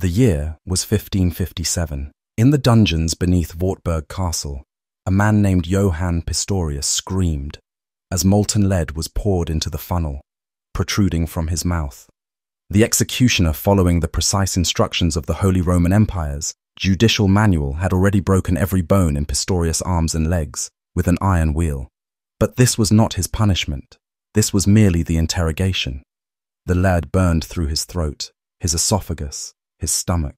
The year was 1557. In the dungeons beneath Wartburg Castle, a man named Johann Pistorius screamed as molten lead was poured into the funnel, protruding from his mouth. The executioner, following the precise instructions of the Holy Roman Empire's judicial manual, had already broken every bone in Pistorius' arms and legs with an iron wheel. But this was not his punishment. This was merely the interrogation. The lead burned through his throat, his esophagus, his stomach.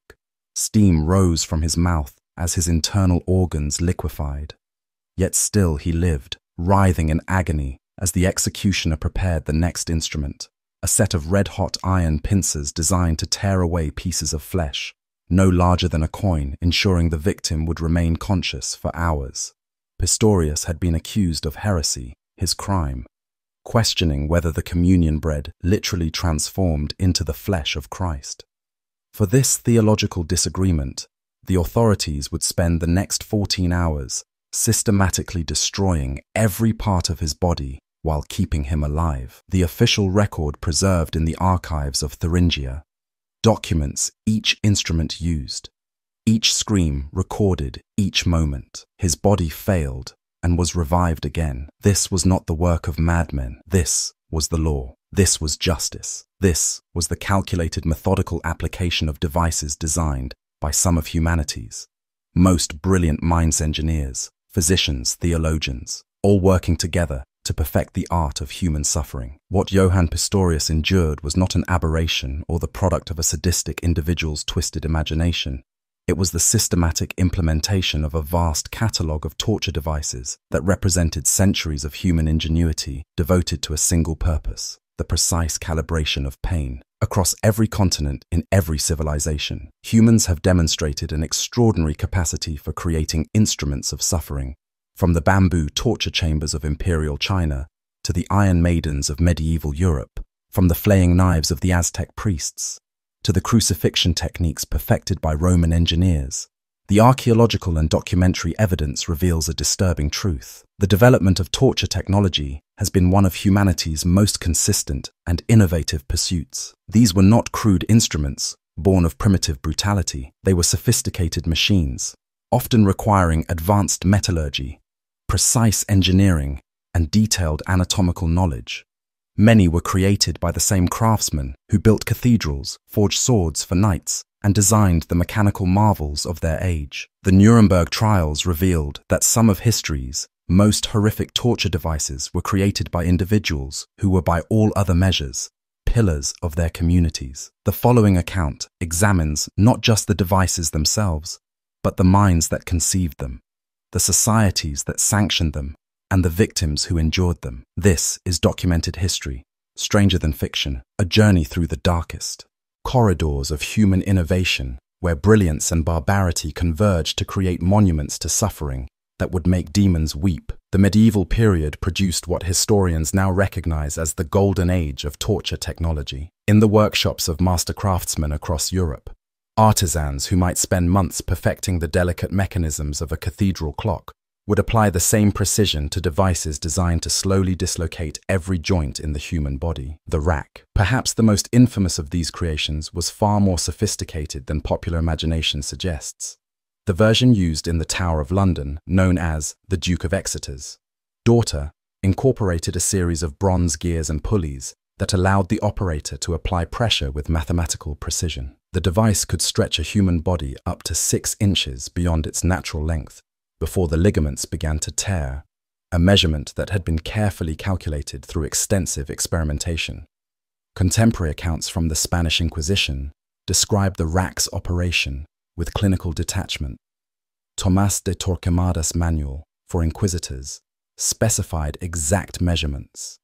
Steam rose from his mouth as his internal organs liquefied. Yet still he lived, writhing in agony as the executioner prepared the next instrument, a set of red-hot iron pincers designed to tear away pieces of flesh, no larger than a coin, ensuring the victim would remain conscious for hours. Pistorius had been accused of heresy, his crime, questioning whether the communion bread literally transformed into the flesh of Christ. For this theological disagreement, the authorities would spend the next 14 hours systematically destroying every part of his body while keeping him alive. The official record preserved in the archives of Thuringia documents each instrument used, each scream recorded, each moment. His body failed and was revived again. This was not the work of madmen. This was the law. This was justice. This was the calculated, methodical application of devices designed by some of humanity's most brilliant minds, engineers, physicians, theologians, all working together to perfect the art of human suffering. What Johann Pistorius endured was not an aberration or the product of a sadistic individual's twisted imagination. It was the systematic implementation of a vast catalogue of torture devices that represented centuries of human ingenuity devoted to a single purpose: the precise calibration of pain. Across every continent, in every civilization, humans have demonstrated an extraordinary capacity for creating instruments of suffering, from the bamboo torture chambers of imperial China to the Iron Maidens of medieval Europe, from the flaying knives of the Aztec priests to the crucifixion techniques perfected by Roman engineers. The archaeological and documentary evidence reveals a disturbing truth. The development of torture technology has been one of humanity's most consistent and innovative pursuits. These were not crude instruments born of primitive brutality. They were sophisticated machines, often requiring advanced metallurgy, precise engineering, and detailed anatomical knowledge. Many were created by the same craftsmen who built cathedrals, forged swords for knights, and designed the mechanical marvels of their age. The Nuremberg trials revealed that some of history's most horrific torture devices were created by individuals who were, by all other measures, pillars of their communities. The following account examines not just the devices themselves, but the minds that conceived them, the societies that sanctioned them, and the victims who endured them. This is documented history, stranger than fiction, a journey through the darkest corridors of human innovation, where brilliance and barbarity converged to create monuments to suffering that would make demons weep. The medieval period produced what historians now recognize as the golden age of torture technology. In the workshops of master craftsmen across Europe, artisans who might spend months perfecting the delicate mechanisms of a cathedral clock would apply the same precision to devices designed to slowly dislocate every joint in the human body. The rack, perhaps the most infamous of these creations, was far more sophisticated than popular imagination suggests. The version used in the Tower of London, known as the Duke of Exeter's daughter, incorporated a series of bronze gears and pulleys that allowed the operator to apply pressure with mathematical precision. The device could stretch a human body up to 6 inches beyond its natural length before the ligaments began to tear, a measurement that had been carefully calculated through extensive experimentation. Contemporary accounts from the Spanish Inquisition describe the rack's operation with clinical detachment. Tomás de Torquemada's manual for inquisitors specified exact measurements.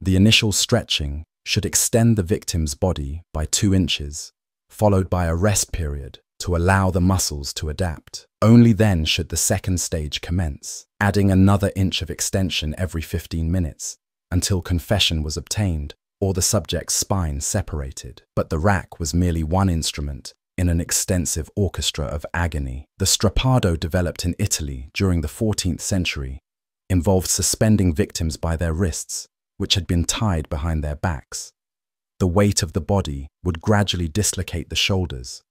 The initial stretching should extend the victim's body by 2 inches, followed by a rest period to allow the muscles to adapt. Only then should the second stage commence, adding another inch of extension every 15 minutes until confession was obtained or the subject's spine separated. But the rack was merely one instrument in an extensive orchestra of agony. The strappado, developed in Italy during the 14th century, involved suspending victims by their wrists, which had been tied behind their backs. The weight of the body would gradually dislocate the shoulders,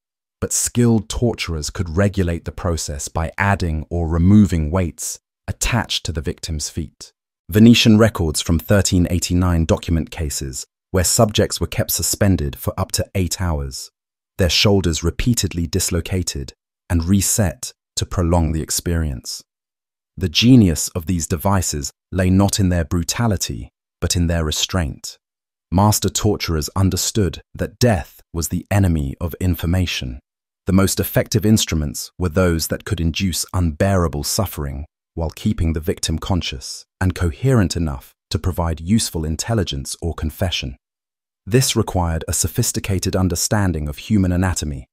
but skilled torturers could regulate the process by adding or removing weights attached to the victim's feet. Venetian records from 1389 document cases where subjects were kept suspended for up to 8 hours, their shoulders repeatedly dislocated and reset to prolong the experience. The genius of these devices lay not in their brutality, but in their restraint. Master torturers understood that death was the enemy of information. The most effective instruments were those that could induce unbearable suffering while keeping the victim conscious and coherent enough to provide useful intelligence or confession. This required a sophisticated understanding of human anatomy,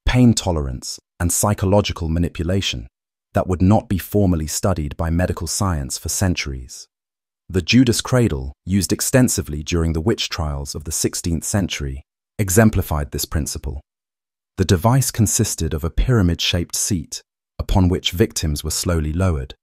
pain tolerance, and psychological manipulation that would not be formally studied by medical science for centuries. The Judas cradle, used extensively during the witch trials of the 16th century, exemplified this principle. The device consisted of a pyramid-shaped seat upon which victims were slowly lowered.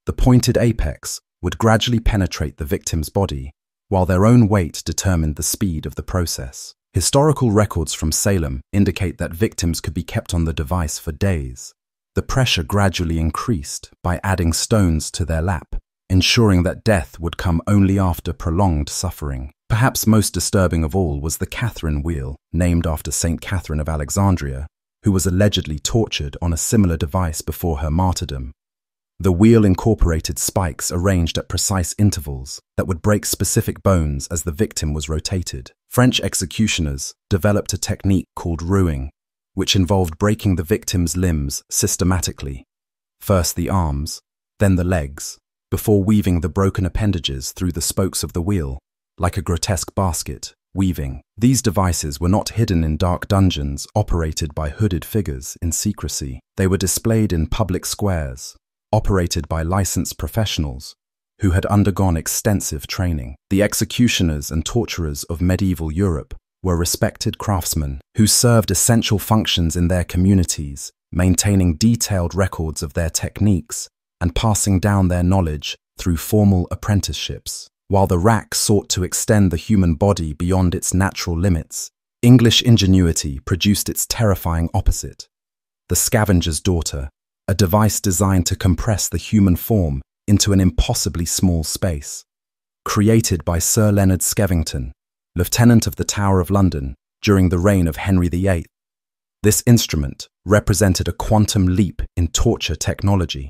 The pointed apex would gradually penetrate the victim's body, while their own weight determined the speed of the process. Historical records from Salem indicate that victims could be kept on the device for days. The pressure gradually increased by adding stones to their lap, ensuring that death would come only after prolonged suffering. Perhaps most disturbing of all was the Catherine wheel, named after Saint Catherine of Alexandria, who was allegedly tortured on a similar device before her martyrdom. The wheel incorporated spikes arranged at precise intervals that would break specific bones as the victim was rotated. French executioners developed a technique called rouing, which involved breaking the victim's limbs systematically, first the arms, then the legs, before weaving the broken appendages through the spokes of the wheel, like a grotesque basket, weaving. These devices were not hidden in dark dungeons operated by hooded figures in secrecy. They were displayed in public squares, operated by licensed professionals who had undergone extensive training. The executioners and torturers of medieval Europe were respected craftsmen who served essential functions in their communities, maintaining detailed records of their techniques and passing down their knowledge through formal apprenticeships. While the rack sought to extend the human body beyond its natural limits, English ingenuity produced its terrifying opposite: the scavenger's daughter, a device designed to compress the human form into an impossibly small space. Created by Sir Leonard Skevington, Lieutenant of the Tower of London during the reign of Henry VIII, this instrument represented a quantum leap in torture technology.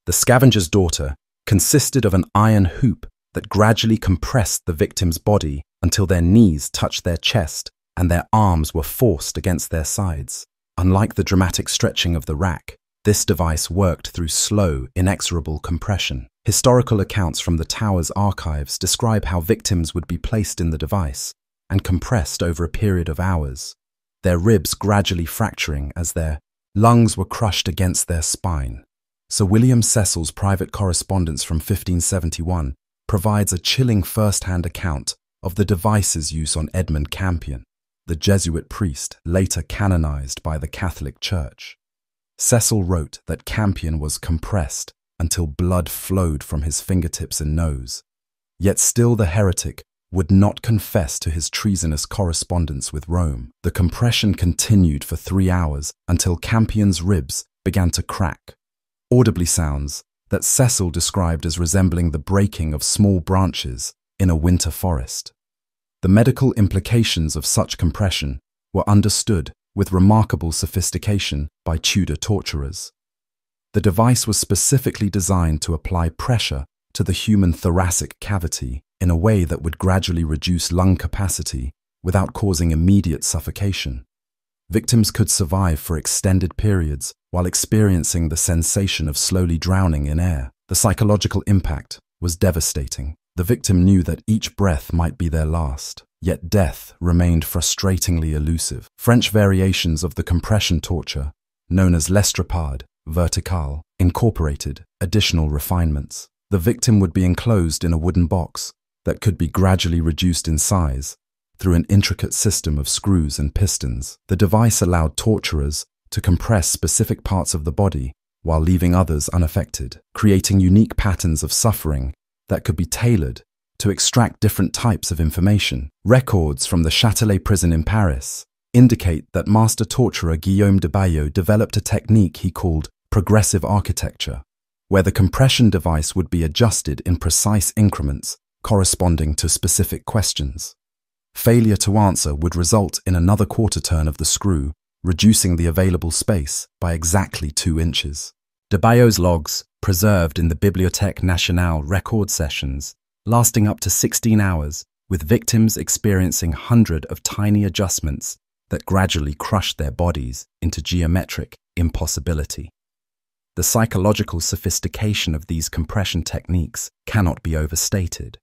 The scavenger's daughter consisted of an iron hoop that gradually compressed the victim's body until their knees touched their chest and their arms were forced against their sides. Unlike the dramatic stretching of the rack, this device worked through slow, inexorable compression. Historical accounts from the Tower's archives describe how victims would be placed in the device and compressed over a period of hours, their ribs gradually fracturing as their lungs were crushed against their spine. Sir William Cecil's private correspondence from 1571 provides a chilling first-hand account of the device's use on Edmund Campion, the Jesuit priest later canonized by the Catholic Church. Cecil wrote that Campion was compressed until blood flowed from his fingertips and nose. Yet still the heretic would not confess to his treasonous correspondence with Rome. The compression continued for 3 hours until Campion's ribs began to crack, audibly sounds that Cecil described as resembling the breaking of small branches in a winter forest. The medical implications of such compression were understood with remarkable sophistication by Tudor torturers. The device was specifically designed to apply pressure to the human thoracic cavity in a way that would gradually reduce lung capacity without causing immediate suffocation. Victims could survive for extended periods while experiencing the sensation of slowly drowning in air. The psychological impact was devastating. The victim knew that each breath might be their last, yet death remained frustratingly elusive. French variations of the compression torture, known as l'estrapade verticale, incorporated additional refinements. The victim would be enclosed in a wooden box that could be gradually reduced in size through an intricate system of screws and pistons. The device allowed torturers to compress specific parts of the body while leaving others unaffected, creating unique patterns of suffering that could be tailored to extract different types of information. Records from the Châtelet prison in Paris indicate that master torturer Guillaume de Bayeux developed a technique he called progressive architecture, where the compression device would be adjusted in precise increments corresponding to specific questions. Failure to answer would result in another quarter turn of the screw, reducing the available space by exactly 2 inches. De Bayeux's logs, preserved in the Bibliothèque Nationale record sessions, lasting up to 16 hours, with victims experiencing hundreds of tiny adjustments that gradually crushed their bodies into geometric impossibility. The psychological sophistication of these compression techniques cannot be overstated.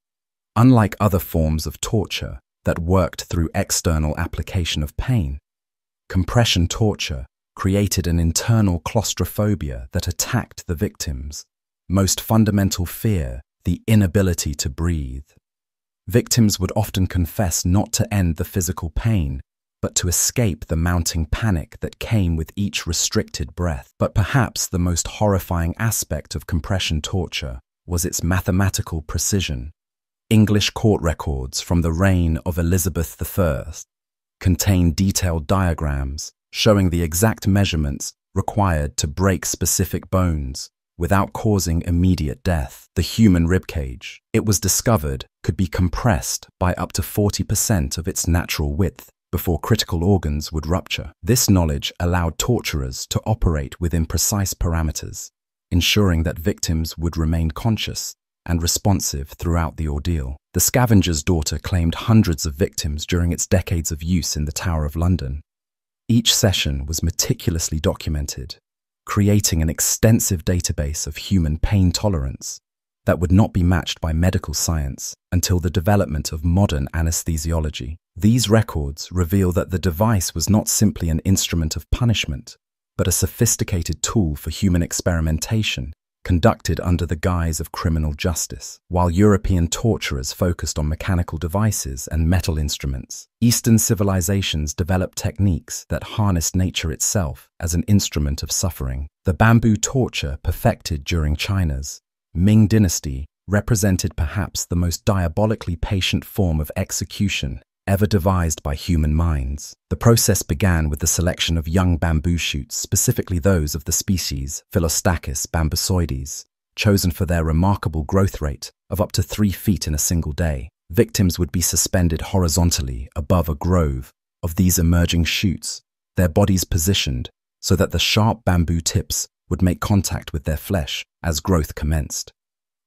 Unlike other forms of torture that worked through external application of pain, compression torture created an internal claustrophobia that attacked the victim's most fundamental fear, the inability to breathe. Victims would often confess not to end the physical pain, but to escape the mounting panic that came with each restricted breath. But perhaps the most horrifying aspect of compression torture was its mathematical precision. English court records from the reign of Elizabeth I contain detailed diagrams showing the exact measurements required to break specific bones without causing immediate death. The human ribcage, it was discovered, could be compressed by up to 40% of its natural width before critical organs would rupture. This knowledge allowed torturers to operate within precise parameters, ensuring that victims would remain conscious and responsive throughout the ordeal. The Scavenger's Daughter claimed hundreds of victims during its decades of use in the Tower of London. Each session was meticulously documented, creating an extensive database of human pain tolerance that would not be matched by medical science until the development of modern anesthesiology. These records reveal that the device was not simply an instrument of punishment, but a sophisticated tool for human experimentation conducted under the guise of criminal justice. While European torturers focused on mechanical devices and metal instruments, Eastern civilizations developed techniques that harnessed nature itself as an instrument of suffering. The bamboo torture perfected during China's Ming dynasty represented perhaps the most diabolically patient form of execution ever devised by human minds. The process began with the selection of young bamboo shoots, specifically those of the species Philostachys bambusoides, chosen for their remarkable growth rate of up to 3 feet in a single day. Victims would be suspended horizontally above a grove of these emerging shoots, their bodies positioned so that the sharp bamboo tips would make contact with their flesh as growth commenced.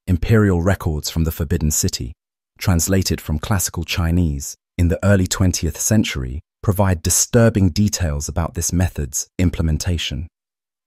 Imperial records from the Forbidden City, translated from classical Chinese in the early 20th century, provide disturbing details about this method's implementation.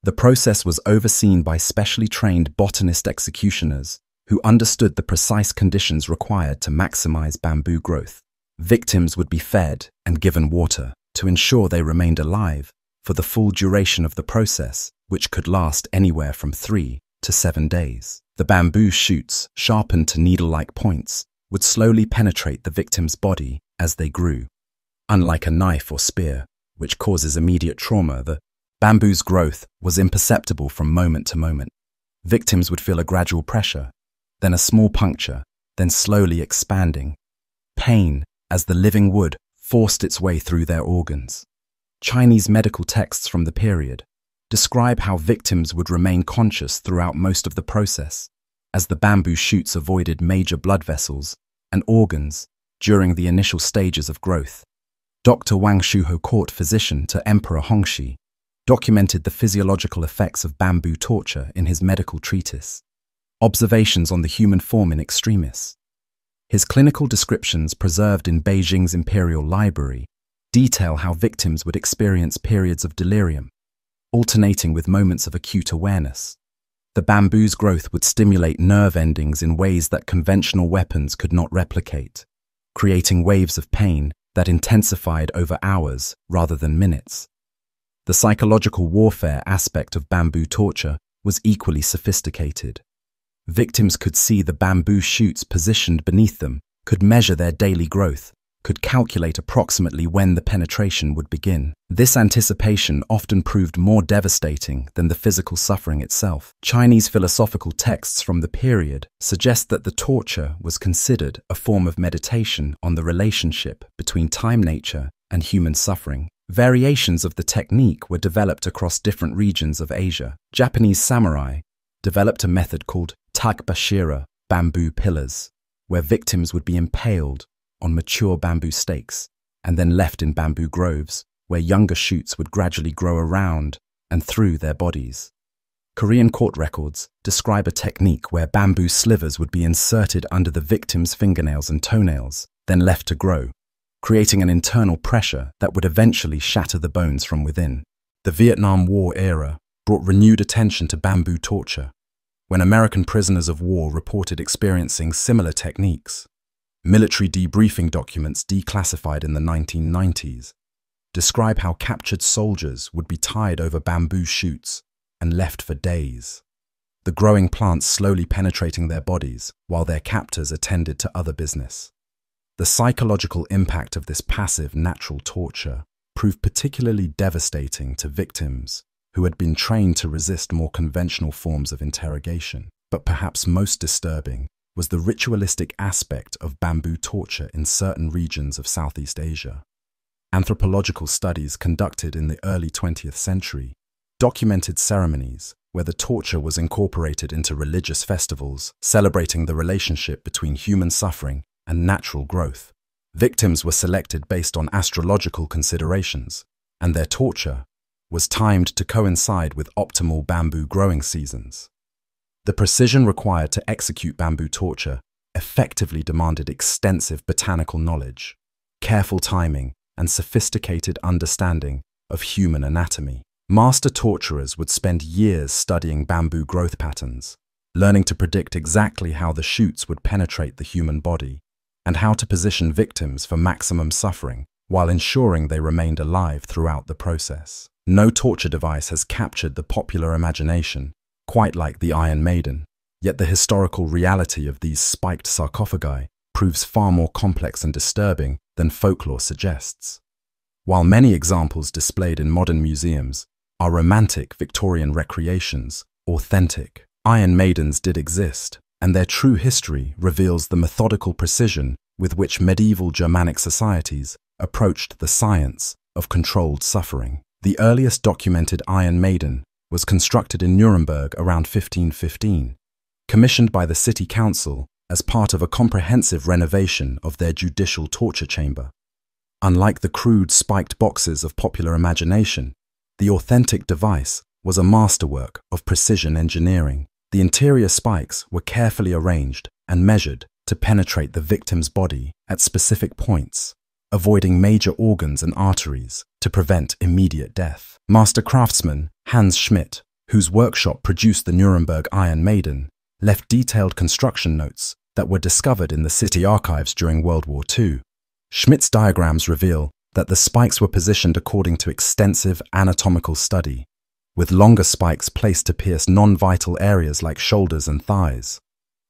The process was overseen by specially trained botanist executioners who understood the precise conditions required to maximize bamboo growth. Victims would be fed and given water to ensure they remained alive for the full duration of the process, which could last anywhere from 3 to 7 days. The bamboo shoots, sharpened to needle-like points, would slowly penetrate the victim's body as they grew. Unlike a knife or spear, which causes immediate trauma, the bamboo's growth was imperceptible from moment to moment. Victims would feel a gradual pressure, then a small puncture, then slowly expanding. Pain as the living wood forced its way through their organs. Chinese medical texts from the period describe how victims would remain conscious throughout most of the process, as the bamboo shoots avoided major blood vessels and organs during the initial stages of growth. Dr. Wang Shuho, court physician to Emperor Hongxi, documented the physiological effects of bamboo torture in his medical treatise, Observations on the Human Form in Extremis. His clinical descriptions, preserved in Beijing's Imperial Library, detail how victims would experience periods of delirium, alternating with moments of acute awareness. The bamboo's growth would stimulate nerve endings in ways that conventional weapons could not replicate, creating waves of pain that intensified over hours rather than minutes. The psychological warfare aspect of bamboo torture was equally sophisticated. Victims could see the bamboo shoots positioned beneath them, could measure their daily growth, could calculate approximately when the penetration would begin. This anticipation often proved more devastating than the physical suffering itself. Chinese philosophical texts from the period suggest that the torture was considered a form of meditation on the relationship between time nature and human suffering. Variations of the technique were developed across different regions of Asia. Japanese samurai developed a method called tagbashira, bamboo pillars, where victims would be impaled on mature bamboo stakes and then left in bamboo groves, where younger shoots would gradually grow around and through their bodies. Korean court records describe a technique where bamboo slivers would be inserted under the victim's fingernails and toenails, then left to grow, creating an internal pressure that would eventually shatter the bones from within. The Vietnam War era brought renewed attention to bamboo torture, when American prisoners of war reported experiencing similar techniques. Military debriefing documents declassified in the 1990s describe how captured soldiers would be tied over bamboo shoots and left for days, the growing plants slowly penetrating their bodies while their captors attended to other business. The psychological impact of this passive, natural torture proved particularly devastating to victims who had been trained to resist more conventional forms of interrogation. But perhaps most disturbing was the ritualistic aspect of bamboo torture in certain regions of Southeast Asia. Anthropological studies conducted in the early 20th century documented ceremonies where the torture was incorporated into religious festivals, celebrating the relationship between human suffering and natural growth. Victims were selected based on astrological considerations, and their torture was timed to coincide with optimal bamboo growing seasons. The precision required to execute bamboo torture effectively demanded extensive botanical knowledge, careful timing, and sophisticated understanding of human anatomy. Master torturers would spend years studying bamboo growth patterns, learning to predict exactly how the shoots would penetrate the human body and how to position victims for maximum suffering while ensuring they remained alive throughout the process. No torture device has captured the popular imagination quite like the Iron Maiden, yet the historical reality of these spiked sarcophagi proves far more complex and disturbing than folklore suggests. While many examples displayed in modern museums are romantic Victorian recreations, authentic Iron Maidens did exist, and their true history reveals the methodical precision with which medieval Germanic societies approached the science of controlled suffering. The earliest documented Iron Maiden was constructed in Nuremberg around 1515, commissioned by the city council as part of a comprehensive renovation of their judicial torture chamber. Unlike the crude spiked boxes of popular imagination, the authentic device was a masterwork of precision engineering. The interior spikes were carefully arranged and measured to penetrate the victim's body at specific points, avoiding major organs and arteries to prevent immediate death. Master craftsman Hans Schmidt, whose workshop produced the Nuremberg Iron Maiden, left detailed construction notes that were discovered in the city archives during World War II. Schmidt's diagrams reveal that the spikes were positioned according to extensive anatomical study, with longer spikes placed to pierce non-vital areas like shoulders and thighs,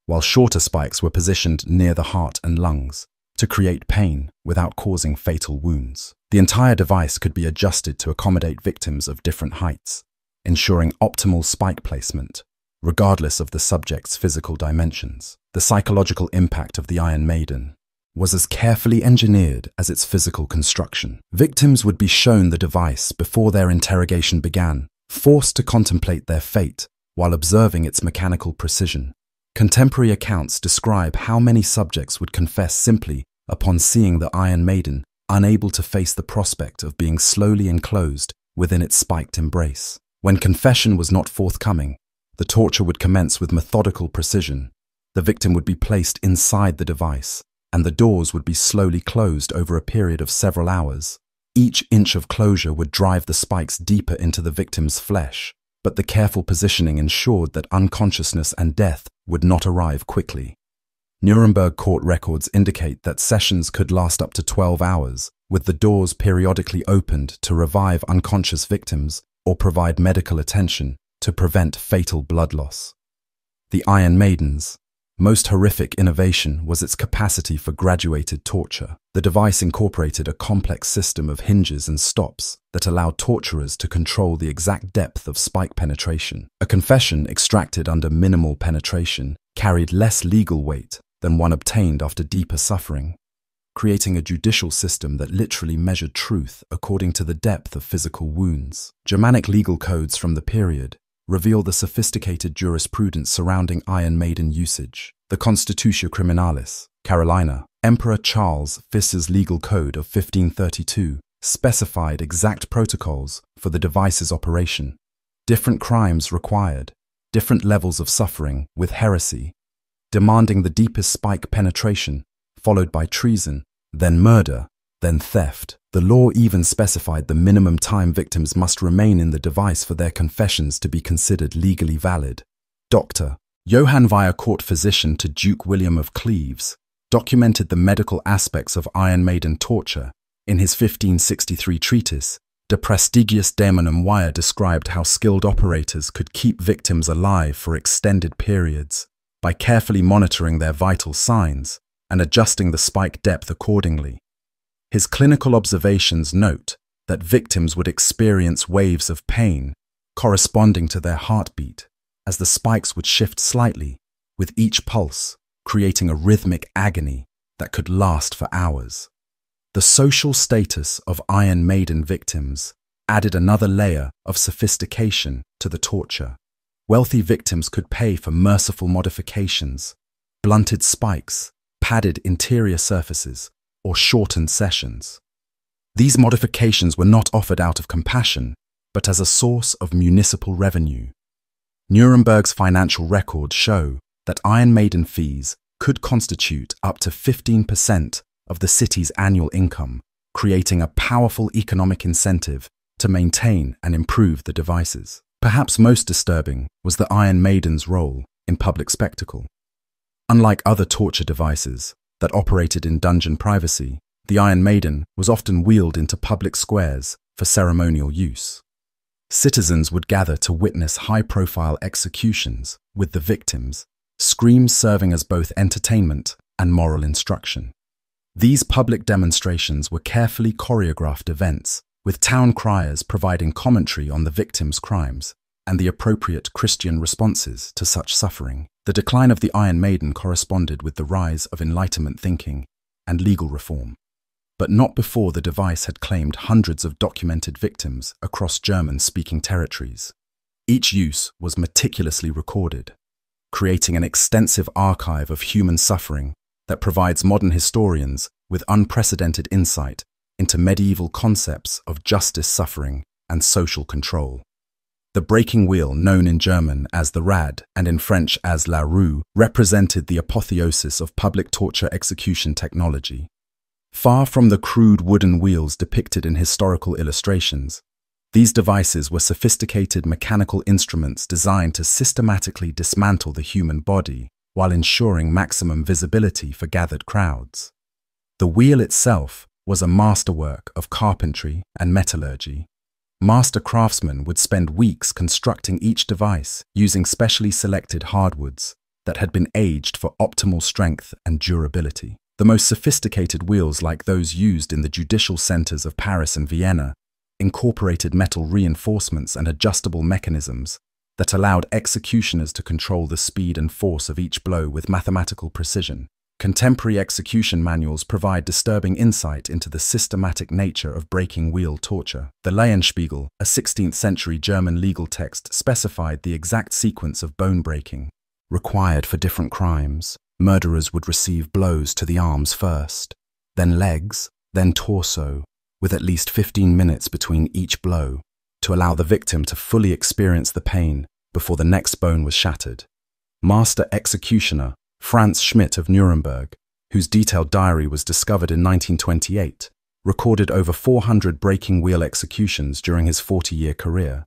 while shorter spikes were positioned near the heart and lungs to create pain without causing fatal wounds. The entire device could be adjusted to accommodate victims of different heights, ensuring optimal spike placement, regardless of the subject's physical dimensions. The psychological impact of the Iron Maiden was as carefully engineered as its physical construction. Victims would be shown the device before their interrogation began, forced to contemplate their fate while observing its mechanical precision. Contemporary accounts describe how many subjects would confess simply upon seeing the Iron Maiden, unable to face the prospect of being slowly enclosed within its spiked embrace. When confession was not forthcoming, the torture would commence with methodical precision. The victim would be placed inside the device, and the doors would be slowly closed over a period of several hours. Each inch of closure would drive the spikes deeper into the victim's flesh, but the careful positioning ensured that unconsciousness and death would not arrive quickly. Nuremberg court records indicate that sessions could last up to 12 hours, with the doors periodically opened to revive unconscious victims or provide medical attention to prevent fatal blood loss. The Iron Maiden's most horrific innovation was its capacity for graduated torture. The device incorporated a complex system of hinges and stops that allowed torturers to control the exact depth of spike penetration. A confession extracted under minimal penetration carried less legal weight than one obtained after deeper suffering. creating a judicial system that literally measured truth according to the depth of physical wounds. Germanic legal codes from the period reveal the sophisticated jurisprudence surrounding Iron Maiden usage. The Constitutio Criminalis, Carolina, Emperor Charles V's legal code of 1532 specified exact protocols for the device's operation. Different crimes required, different levels of suffering with heresy, demanding the deepest spike penetration, followed by treason, then murder, then theft. The law even specified the minimum time victims must remain in the device for their confessions to be considered legally valid. Dr. Johann via court physician to Duke William of Cleves documented the medical aspects of Iron Maiden torture in his 1563 treatise. De Prestigiis Daemonum Wire described how skilled operators could keep victims alive for extended periods by carefully monitoring their vital signs and adjusting the spike depth accordingly. His clinical observations note that victims would experience waves of pain corresponding to their heartbeat, as the spikes would shift slightly with each pulse, creating a rhythmic agony that could last for hours. The social status of Iron Maiden victims added another layer of sophistication to the torture. Wealthy victims could pay for merciful modifications, blunted spikes, padded interior surfaces, or shortened sessions. These modifications were not offered out of compassion, but as a source of municipal revenue. Nuremberg's financial records show that Iron Maiden fees could constitute up to 15% of the city's annual income, creating a powerful economic incentive to maintain and improve the devices. Perhaps most disturbing was the Iron Maiden's role in public spectacle. Unlike other torture devices that operated in dungeon privacy, the Iron Maiden was often wheeled into public squares for ceremonial use. Citizens would gather to witness high-profile executions, with the victims' screams serving as both entertainment and moral instruction. These public demonstrations were carefully choreographed events, with town criers providing commentary on the victims' crimes and the appropriate Christian responses to such suffering. The decline of the Iron Maiden corresponded with the rise of Enlightenment thinking and legal reform, but not before the device had claimed hundreds of documented victims across German-speaking territories. Each use was meticulously recorded, creating an extensive archive of human suffering that provides modern historians with unprecedented insight into medieval concepts of justice, suffering, and social control. The breaking wheel, known in German as the Rad and in French as la roue, represented the apotheosis of public torture execution technology. Far from the crude wooden wheels depicted in historical illustrations, these devices were sophisticated mechanical instruments designed to systematically dismantle the human body while ensuring maximum visibility for gathered crowds. The wheel itself was a masterwork of carpentry and metallurgy. Master craftsmen would spend weeks constructing each device using specially selected hardwoods that had been aged for optimal strength and durability. The most sophisticated wheels, like those used in the judicial centers of Paris and Vienna, incorporated metal reinforcements and adjustable mechanisms that allowed executioners to control the speed and force of each blow with mathematical precision. Contemporary execution manuals provide disturbing insight into the systematic nature of breaking wheel torture. The Lehenspiegel, a 16th-century German legal text, specified the exact sequence of bone breaking required for different crimes. Murderers would receive blows to the arms first, then legs, then torso, with at least 15 minutes between each blow, to allow the victim to fully experience the pain before the next bone was shattered. Master executioner Franz Schmidt of Nuremberg, whose detailed diary was discovered in 1928, recorded over 400 breaking wheel executions during his 40-year career.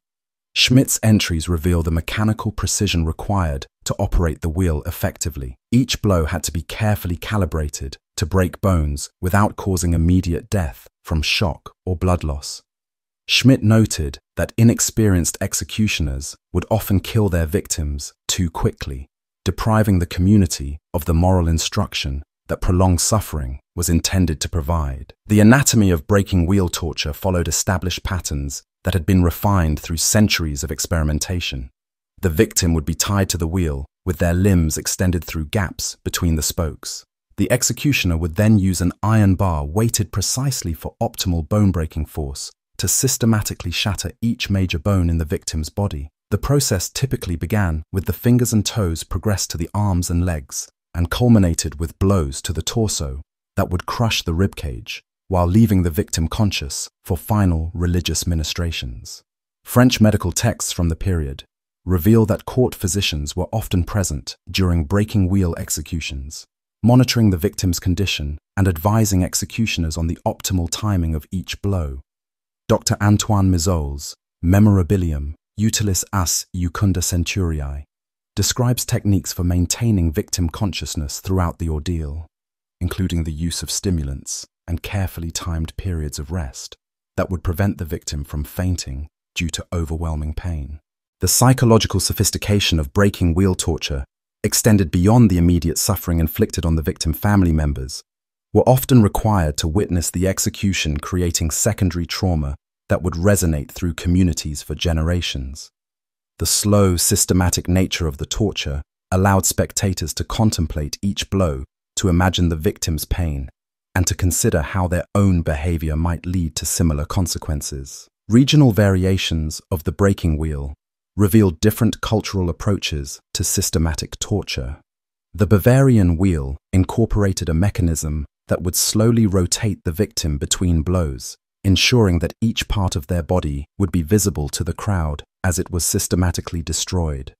Schmidt's entries reveal the mechanical precision required to operate the wheel effectively. Each blow had to be carefully calibrated to break bones without causing immediate death from shock or blood loss. Schmidt noted that inexperienced executioners would often kill their victims too quickly, depriving the community of the moral instruction that prolonged suffering was intended to provide. The anatomy of breaking wheel torture followed established patterns that had been refined through centuries of experimentation. The victim would be tied to the wheel with their limbs extended through gaps between the spokes. The executioner would then use an iron bar weighted precisely for optimal bone-breaking force to systematically shatter each major bone in the victim's body. The process typically began with the fingers and toes progressed to the arms and legs and culminated with blows to the torso that would crush the ribcage while leaving the victim conscious for final religious ministrations. French medical texts from the period reveal that court physicians were often present during breaking wheel executions, monitoring the victim's condition and advising executioners on the optimal timing of each blow. Dr. Antoine Mizole's Memorabilium Utilis as Iucunda Centuriae describes techniques for maintaining victim consciousness throughout the ordeal, including the use of stimulants and carefully timed periods of rest that would prevent the victim from fainting due to overwhelming pain. The psychological sophistication of breaking wheel torture extended beyond the immediate suffering inflicted on the victim family members, were often required to witness the execution, creating secondary trauma that would resonate through communities for generations. The slow, systematic nature of the torture allowed spectators to contemplate each blow, to imagine the victim's pain, and to consider how their own behavior might lead to similar consequences. Regional variations of the breaking wheel revealed different cultural approaches to systematic torture. The Bavarian wheel incorporated a mechanism that would slowly rotate the victim between blows, ensuring that each part of their body would be visible to the crowd as it was systematically destroyed.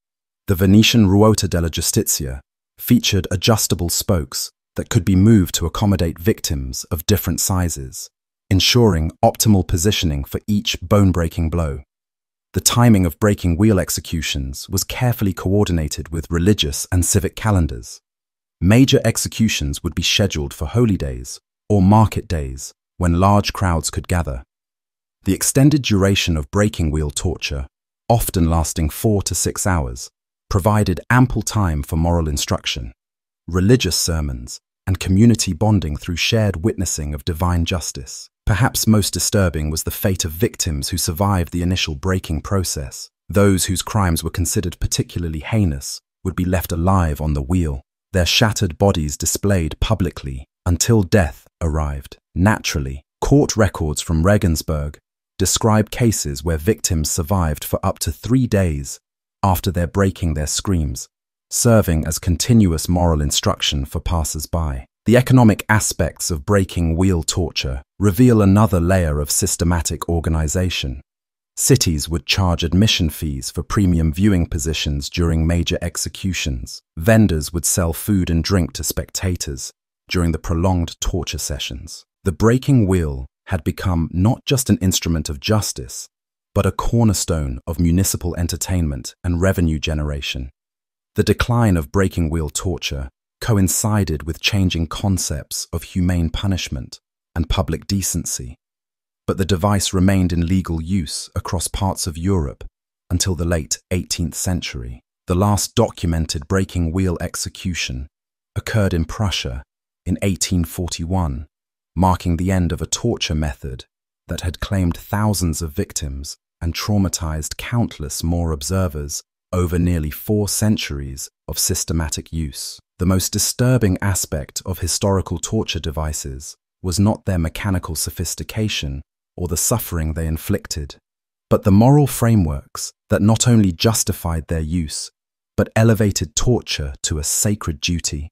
The Venetian Ruota della Giustizia featured adjustable spokes that could be moved to accommodate victims of different sizes, ensuring optimal positioning for each bone-breaking blow. The timing of breaking wheel executions was carefully coordinated with religious and civic calendars. Major executions would be scheduled for holy days or market days when large crowds could gather. The extended duration of breaking wheel torture, often lasting 4 to 6 hours, provided ample time for moral instruction, religious sermons, and community bonding through shared witnessing of divine justice. Perhaps most disturbing was the fate of victims who survived the initial breaking process. Those whose crimes were considered particularly heinous would be left alive on the wheel, their shattered bodies displayed publicly until death arrived. Naturally, court records from Regensburg describe cases where victims survived for up to 3 days after their breaking their screams, serving as continuous moral instruction for passers-by. The economic aspects of breaking wheel torture reveal another layer of systematic organization. Cities would charge admission fees for premium viewing positions during major executions. Vendors would sell food and drink to spectators during the prolonged torture sessions. The breaking wheel had become not just an instrument of justice, but a cornerstone of municipal entertainment and revenue generation. The decline of breaking wheel torture coincided with changing concepts of humane punishment and public decency, but the device remained in legal use across parts of Europe until the late 18th century. The last documented breaking wheel execution occurred in Prussia in 1841, marking the end of a torture method that had claimed thousands of victims and traumatized countless more observers over nearly 4 centuries of systematic use. The most disturbing aspect of historical torture devices was not their mechanical sophistication or the suffering they inflicted, but the moral frameworks that not only justified their use, but elevated torture to a sacred duty.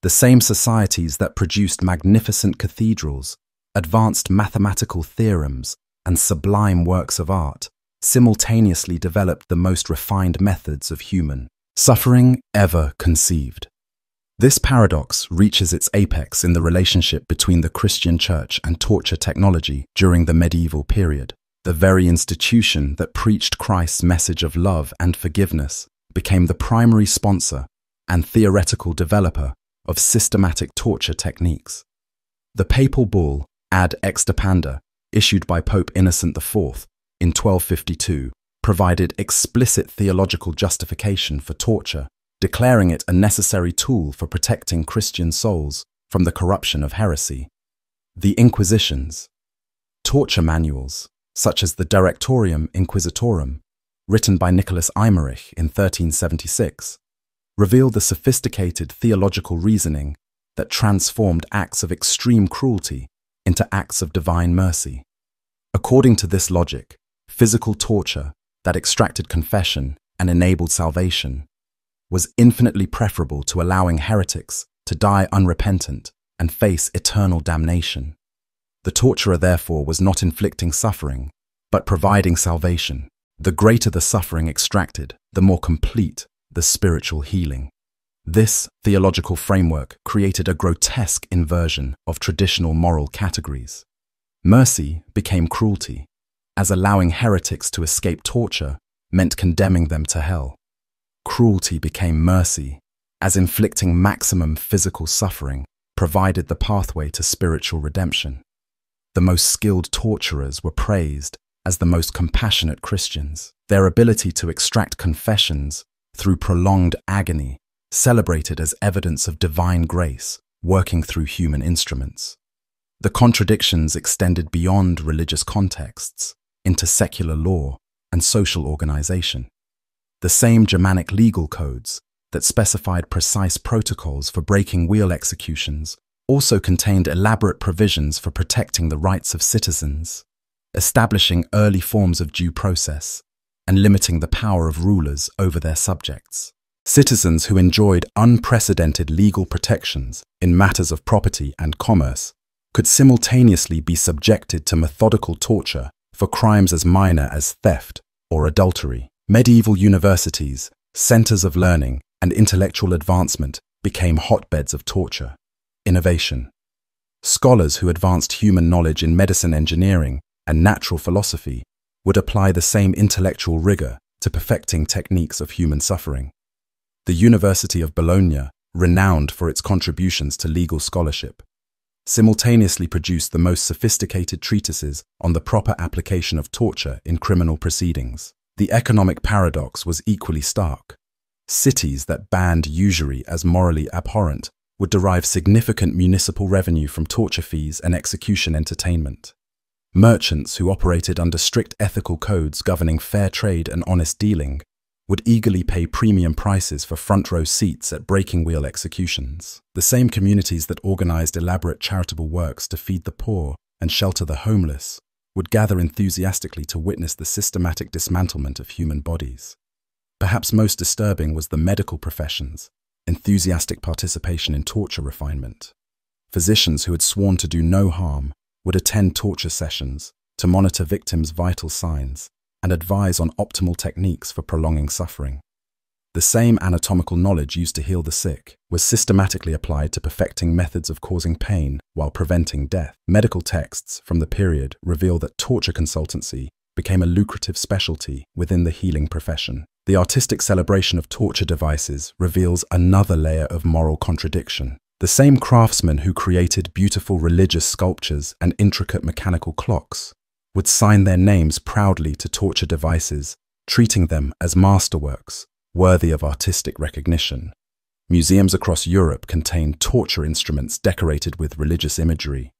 The same societies that produced magnificent cathedrals, advanced mathematical theorems, and sublime works of art simultaneously developed the most refined methods of human suffering ever conceived. This paradox reaches its apex in the relationship between the Christian Church and torture technology during the medieval period. The very institution that preached Christ's message of love and forgiveness became the primary sponsor and theoretical developer of systematic torture techniques. The papal bull Ad Extirpanda, issued by Pope Innocent IV in 1252, provided explicit theological justification for torture, declaring it a necessary tool for protecting Christian souls from the corruption of heresy. The Inquisitions. Torture manuals, such as the Directorium Inquisitorum, written by Nicholas Eymerich in 1376, reveal the sophisticated theological reasoning that transformed acts of extreme cruelty into acts of divine mercy. According to this logic, physical torture that extracted confession and enabled salvation was infinitely preferable to allowing heretics to die unrepentant and face eternal damnation. The torturer, therefore, was not inflicting suffering, but providing salvation. The greater the suffering extracted, the more complete the spiritual healing. This theological framework created a grotesque inversion of traditional moral categories. Mercy became cruelty, as allowing heretics to escape torture meant condemning them to hell. Cruelty became mercy, as inflicting maximum physical suffering provided the pathway to spiritual redemption. The most skilled torturers were praised as the most compassionate Christians. Their ability to extract confessions through prolonged agony celebrated as evidence of divine grace working through human instruments. The contradictions extended beyond religious contexts into secular law and social organization. The same Germanic legal codes that specified precise protocols for breaking wheel executions also contained elaborate provisions for protecting the rights of citizens, establishing early forms of due process, and limiting the power of rulers over their subjects. Citizens who enjoyed unprecedented legal protections in matters of property and commerce could simultaneously be subjected to methodical torture for crimes as minor as theft or adultery. Medieval universities, centers of learning and intellectual advancement became hotbeds of torture. Innovation. Scholars who advanced human knowledge in medicine, engineering, and natural philosophy would apply the same intellectual rigor to perfecting techniques of human suffering. The University of Bologna, renowned for its contributions to legal scholarship, simultaneously produced the most sophisticated treatises on the proper application of torture in criminal proceedings. The economic paradox was equally stark. Cities that banned usury as morally abhorrent would derive significant municipal revenue from torture fees and execution entertainment. Merchants who operated under strict ethical codes governing fair trade and honest dealing would eagerly pay premium prices for front-row seats at breaking wheel executions. The same communities that organized elaborate charitable works to feed the poor and shelter the homeless would gather enthusiastically to witness the systematic dismantlement of human bodies. Perhaps most disturbing was the medical profession's enthusiastic participation in torture refinement. Physicians who had sworn to do no harm would attend torture sessions to monitor victims' vital signs and advise on optimal techniques for prolonging suffering. The same anatomical knowledge used to heal the sick was systematically applied to perfecting methods of causing pain while preventing death. Medical texts from the period reveal that torture consultancy became a lucrative specialty within the healing profession. The artistic celebration of torture devices reveals another layer of moral contradiction. The same craftsmen who created beautiful religious sculptures and intricate mechanical clocks would sign their names proudly to torture devices, treating them as masterworks worthy of artistic recognition. Museums across Europe contained torture instruments decorated with religious imagery,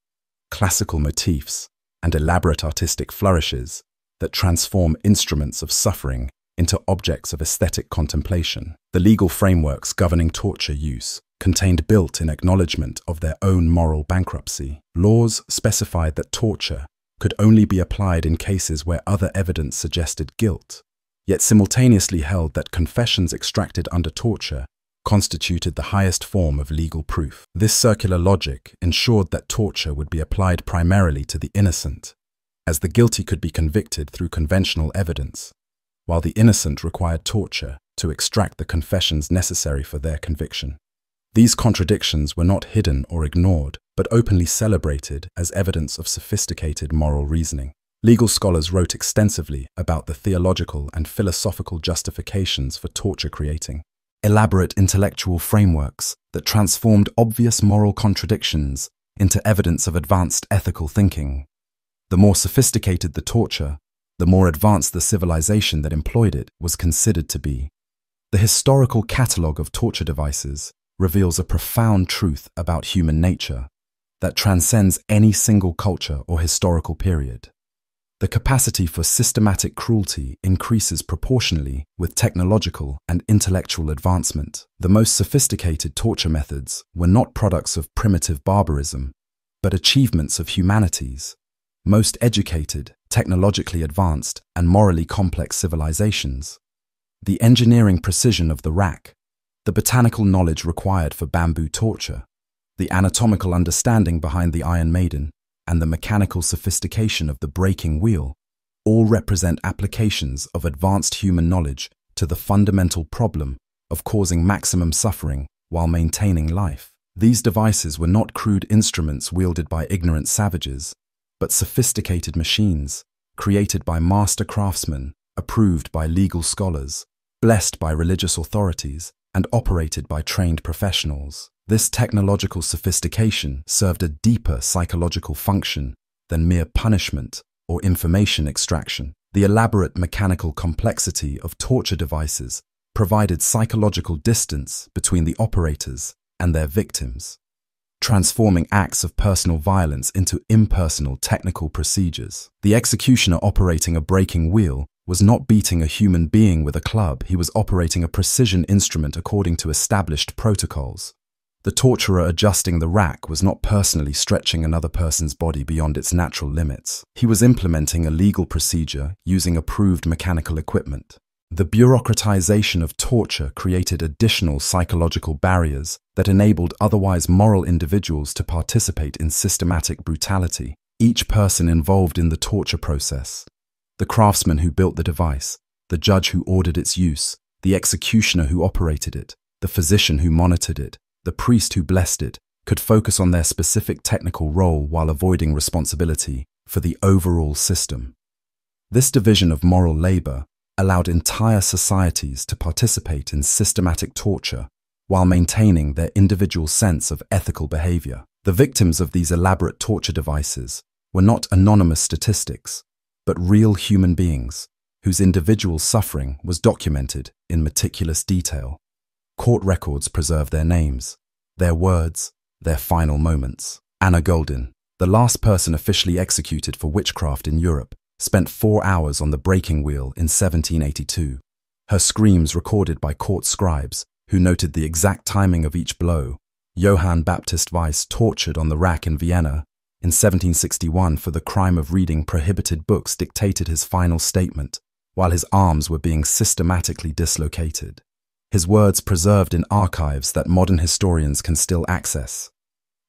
classical motifs, and elaborate artistic flourishes that transform instruments of suffering into objects of aesthetic contemplation. The legal frameworks governing torture use contained built-in acknowledgement of their own moral bankruptcy. Laws specified that torture could only be applied in cases where other evidence suggested guilt, yet simultaneously held that confessions extracted under torture constituted the highest form of legal proof. This circular logic ensured that torture would be applied primarily to the innocent, as the guilty could be convicted through conventional evidence, while the innocent required torture to extract the confessions necessary for their conviction. These contradictions were not hidden or ignored, but openly celebrated as evidence of sophisticated moral reasoning. Legal scholars wrote extensively about the theological and philosophical justifications for torture, creating elaborate intellectual frameworks that transformed obvious moral contradictions into evidence of advanced ethical thinking. The more sophisticated the torture, the more advanced the civilization that employed it was considered to be. The historical catalogue of torture devices reveals a profound truth about human nature that transcends any single culture or historical period. The capacity for systematic cruelty increases proportionally with technological and intellectual advancement. The most sophisticated torture methods were not products of primitive barbarism, but achievements of humanity's most educated, technologically advanced, and morally complex civilizations. The engineering precision of the rack, the botanical knowledge required for bamboo torture, the anatomical understanding behind the Iron Maiden, and the mechanical sophistication of the breaking wheel all represent applications of advanced human knowledge to the fundamental problem of causing maximum suffering while maintaining life. These devices were not crude instruments wielded by ignorant savages, but sophisticated machines created by master craftsmen, approved by legal scholars, blessed by religious authorities, and operated by trained professionals. This technological sophistication served a deeper psychological function than mere punishment or information extraction. The elaborate mechanical complexity of torture devices provided psychological distance between the operators and their victims, transforming acts of personal violence into impersonal technical procedures. The executioner operating a breaking wheel was not beating a human being with a club, he was operating a precision instrument according to established protocols. The torturer adjusting the rack was not personally stretching another person's body beyond its natural limits. He was implementing a legal procedure using approved mechanical equipment. The bureaucratization of torture created additional psychological barriers that enabled otherwise moral individuals to participate in systematic brutality. Each person involved in the torture process, the craftsman who built the device, the judge who ordered its use, the executioner who operated it, the physician who monitored it, the priest who blessed it, could focus on their specific technical role while avoiding responsibility for the overall system. This division of moral labor allowed entire societies to participate in systematic torture while maintaining their individual sense of ethical behavior. The victims of these elaborate torture devices were not anonymous statistics, but real human beings whose individual suffering was documented in meticulous detail. Court records preserve their names, their words, their final moments. Anna Goldin, the last person officially executed for witchcraft in Europe, spent 4 hours on the breaking wheel in 1782. Her screams recorded by court scribes, who noted the exact timing of each blow. Johann Baptist Weiss, tortured on the rack in Vienna in 1761 for the crime of reading prohibited books, dictated his final statement while his arms were being systematically dislocated. His words preserved in archives that modern historians can still access.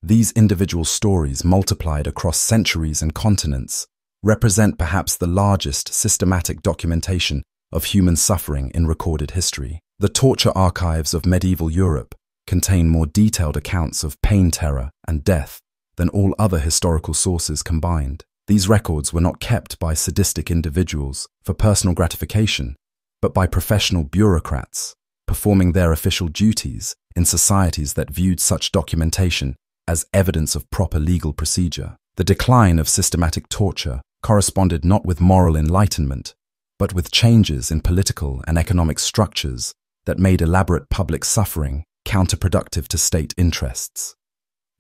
These individual stories, multiplied across centuries and continents, represent perhaps the largest systematic documentation of human suffering in recorded history. The torture archives of medieval Europe contain more detailed accounts of pain, terror, and death than all other historical sources combined. These records were not kept by sadistic individuals for personal gratification, but by professional bureaucrats performing their official duties in societies that viewed such documentation as evidence of proper legal procedure. The decline of systematic torture corresponded not with moral enlightenment, but with changes in political and economic structures that made elaborate public suffering counterproductive to state interests.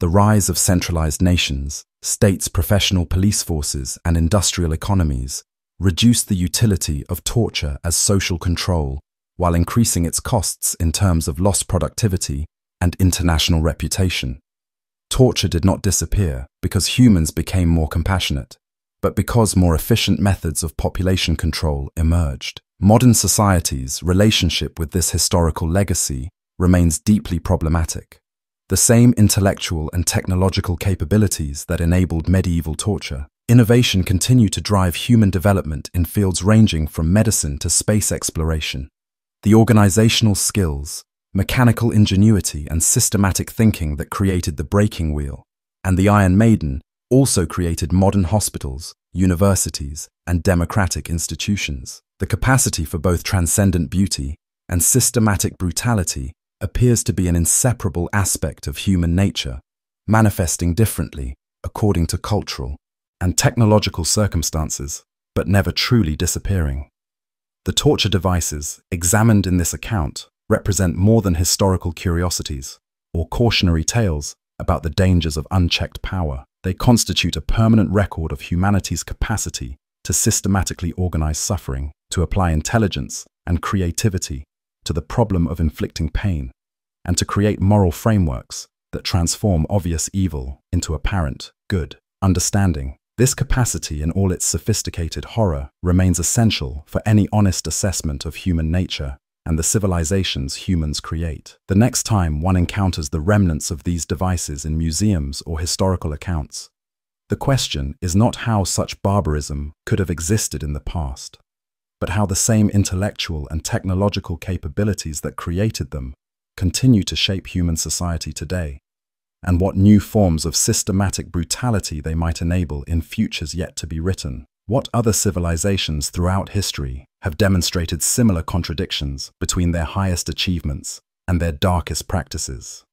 The rise of centralized nations, states' professional police forces, and industrial economies reduced the utility of torture as social control while increasing its costs in terms of lost productivity and international reputation. Torture did not disappear because humans became more compassionate, but because more efficient methods of population control emerged. Modern society's relationship with this historical legacy remains deeply problematic. The same intellectual and technological capabilities that enabled medieval torture, innovation continue to drive human development in fields ranging from medicine to space exploration. The organizational skills, mechanical ingenuity, and systematic thinking that created the breaking wheel and the Iron Maiden also created modern hospitals, universities, and democratic institutions. The capacity for both transcendent beauty and systematic brutality appears to be an inseparable aspect of human nature, manifesting differently according to cultural and technological circumstances, but never truly disappearing. The torture devices examined in this account represent more than historical curiosities or cautionary tales about the dangers of unchecked power. They constitute a permanent record of humanity's capacity to to systematically organize suffering, to apply intelligence and creativity to the problem of inflicting pain, and to create moral frameworks that transform obvious evil into apparent good. Understanding this capacity in all its sophisticated horror remains essential for any honest assessment of human nature and the civilizations humans create. The next time one encounters the remnants of these devices in museums or historical accounts, the question is not how such barbarism could have existed in the past, but how the same intellectual and technological capabilities that created them continue to shape human society today, and what new forms of systematic brutality they might enable in futures yet to be written. What other civilizations throughout history have demonstrated similar contradictions between their highest achievements and their darkest practices?